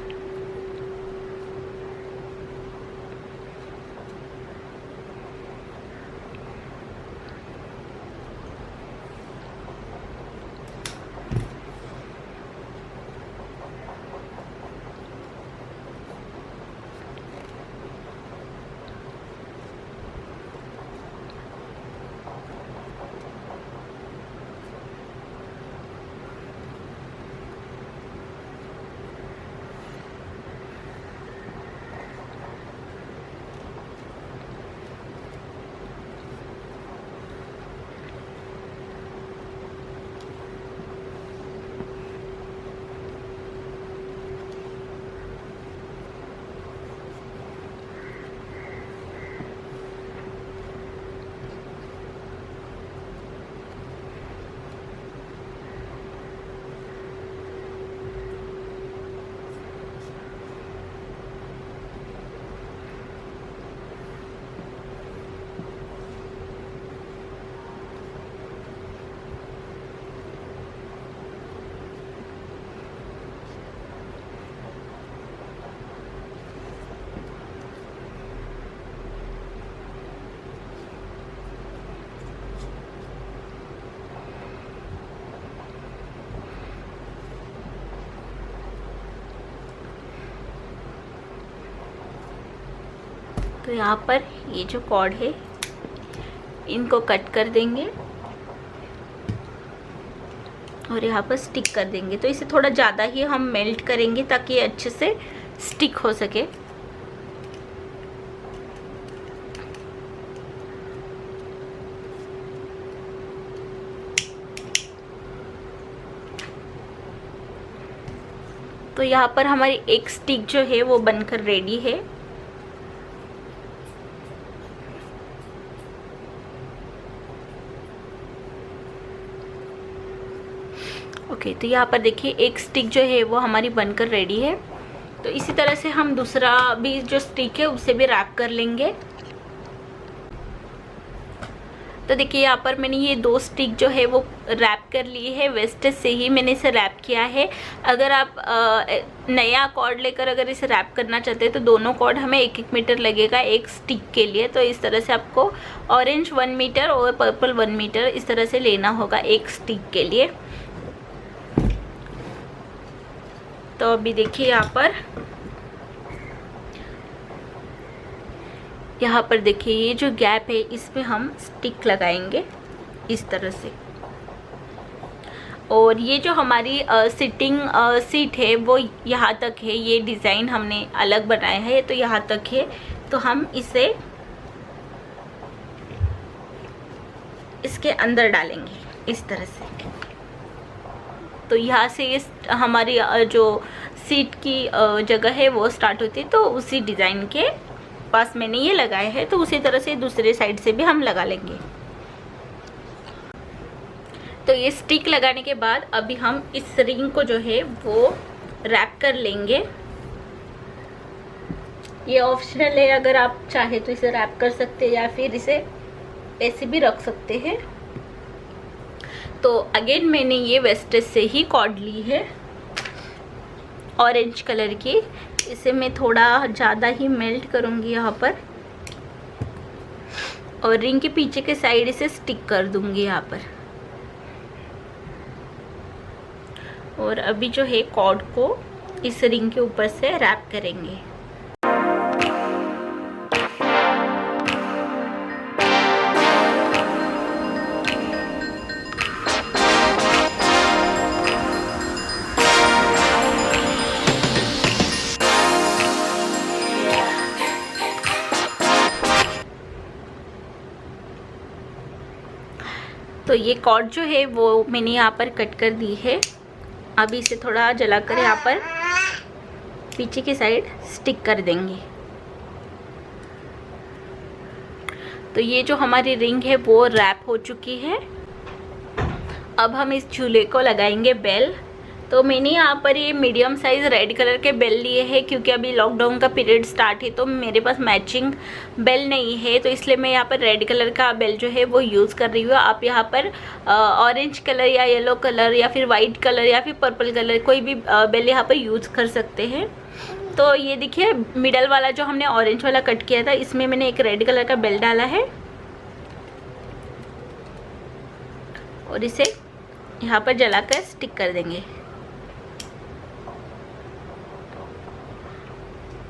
तो यहाँ पर ये जो कॉर्ड है इनको कट कर देंगे और यहाँ पर स्टिक कर देंगे। तो इसे थोड़ा ज़्यादा ही हम मेल्ट करेंगे ताकि ये अच्छे से स्टिक हो सके। तो यहाँ पर हमारी एक स्टिक जो है वो बनकर रेडी है। ओके, तो यहाँ पर देखिए एक स्टिक जो है वो हमारी बनकर रेडी है। तो इसी तरह से हम दूसरा भी जो स्टिक है उसे भी रैप कर लेंगे। तो देखिए यहाँ पर मैंने ये 2 स्टिक जो है वो रैप कर ली है। वेस्टेज से ही मैंने इसे रैप किया है। अगर आप नया कॉर्ड लेकर अगर इसे रैप करना चाहते हैं तो दोनों कॉर्ड हमें 1-1 मीटर लगेगा एक स्टिक के लिए। तो इस तरह से आपको ऑरेंज 1 मीटर और पर्पल 1 मीटर इस तरह से लेना होगा एक स्टिक के लिए। तो अभी देखिए यहाँ पर देखिए ये जो गैप है इसमें हम स्टिक लगाएंगे इस तरह से। और ये जो हमारी सिटिंग सीट है वो यहाँ तक है। ये डिज़ाइन हमने अलग बनाया है तो यहाँ तक है। तो हम इसे इसके अंदर डालेंगे इस तरह से। तो यहाँ से ये हमारी जो सीट की जगह है वो स्टार्ट होती है। तो उसी डिज़ाइन के पास मैंने ये लगाए हैं। तो उसी तरह से दूसरे साइड से भी हम लगा लेंगे। तो ये स्टिक लगाने के बाद अभी हम इस रिंग को जो है वो रैप कर लेंगे। ये ऑप्शनल है, अगर आप चाहे तो इसे रैप कर सकते हैं या फिर इसे ऐसे भी रख सकते हैं। तो अगेन मैंने ये वेस्टेज से ही कॉर्ड ली है ऑरेंज कलर की। इसे मैं थोड़ा ज़्यादा ही मेल्ट करूँगी यहाँ पर और रिंग के पीछे के साइड इसे स्टिक कर दूँगी यहाँ पर। और अभी जो है कॉर्ड को इस रिंग के ऊपर से रैप करेंगे। तो ये कॉर्ड जो है वो मैंने यहाँ पर कट कर दी है। अभी इसे थोड़ा जलाकर यहाँ पर पीछे की साइड स्टिक कर देंगे। तो ये जो हमारी रिंग है वो रैप हो चुकी है। अब हम इस झूले को लगाएंगे बेल। तो मैंने यहाँ पर ये मीडियम साइज़ रेड कलर के बेल लिए हैं क्योंकि अभी लॉकडाउन का पीरियड स्टार्ट है तो मेरे पास मैचिंग बेल नहीं है। तो इसलिए मैं यहाँ पर रेड कलर का बेल जो है वो यूज़ कर रही हूँ। आप यहाँ पर ऑरेंज कलर या येलो कलर या फिर वाइट कलर या फिर पर्पल कलर कोई भी बेल यहाँ पर यूज़ कर सकते हैं। तो ये देखिए मिडल वाला जो हमने ऑरेंज वाला कट किया था इसमें मैंने एक रेड कलर का बेल डाला है और इसे यहाँ पर जलाकर स्टिक कर देंगे।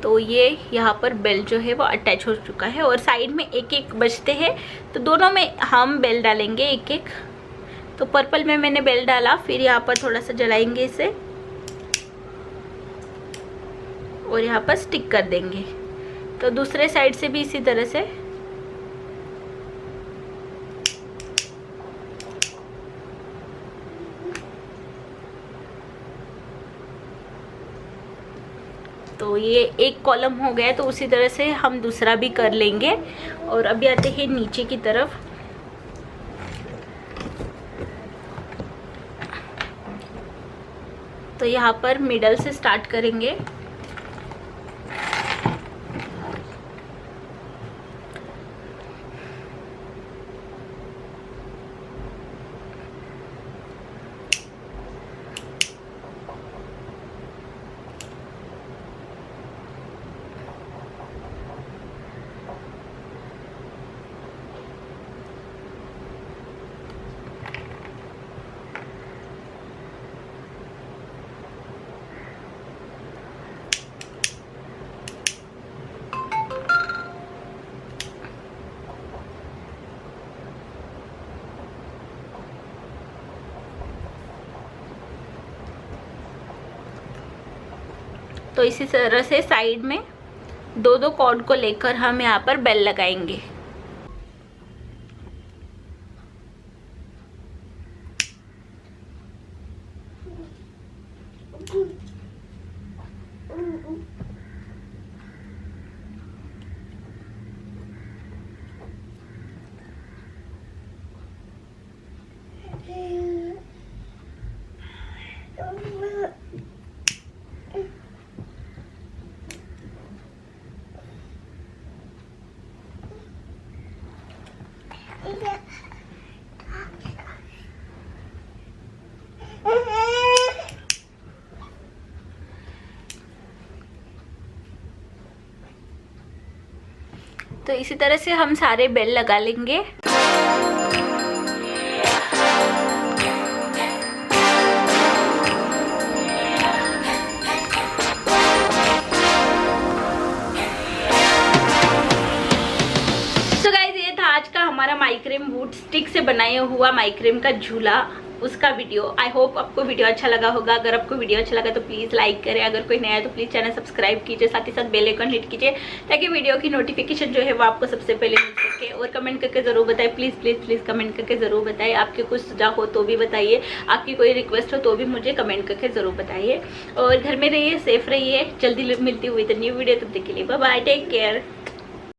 तो ये यहाँ पर बेल जो है वो अटैच हो चुका है और साइड में एक एक बचते हैं तो दोनों में हम बेल डालेंगे एक एक। तो पर्पल में मैंने बेल डाला, फिर यहाँ पर थोड़ा सा जलाएंगे इसे और यहाँ पर स्टिक कर देंगे। तो दूसरे साइड से भी इसी तरह से तो ये एक कॉलम हो गया। तो उसी तरह से हम दूसरा भी कर लेंगे। और अभी आते हैं नीचे की तरफ। तो यहाँ पर मिडल से स्टार्ट करेंगे। तो इसी तरह से साइड में दो दो कॉर्ड को लेकर हम यहाँ पर बेल लगाएंगे। तो इसी तरह से हम सारे बेल लगा लेंगे। आज का हमारा माइक्रेम वुड स्टिक से बनाया हुआ माइक्रेम का झूला, उसका वीडियो। आई होप आपको वीडियो अच्छा लगा होगा। अगर आपको वीडियो अच्छा लगा तो प्लीज़ लाइक करें, अगर कोई नया है तो प्लीज़ चैनल सब्सक्राइब कीजिए, साथ ही साथ बेल आइकन हिट कीजिए ताकि वीडियो की नोटिफिकेशन जो है वो आपको सबसे पहले मिल सके। और कमेंट करके ज़रूर बताएं, प्लीज़ प्लीज़ प्लीज़ कमेंट करके ज़रूर बताइए। आपके कुछ सुझाव हो तो भी बताइए, आपकी कोई रिक्वेस्ट हो तो भी मुझे कमेंट करके ज़रूर बताइए। और घर में रहिए, सेफ रहिए। जल्दी मिलती हुई तो न्यू वीडियो, तब तक के लिए बाय बाय, टेक केयर।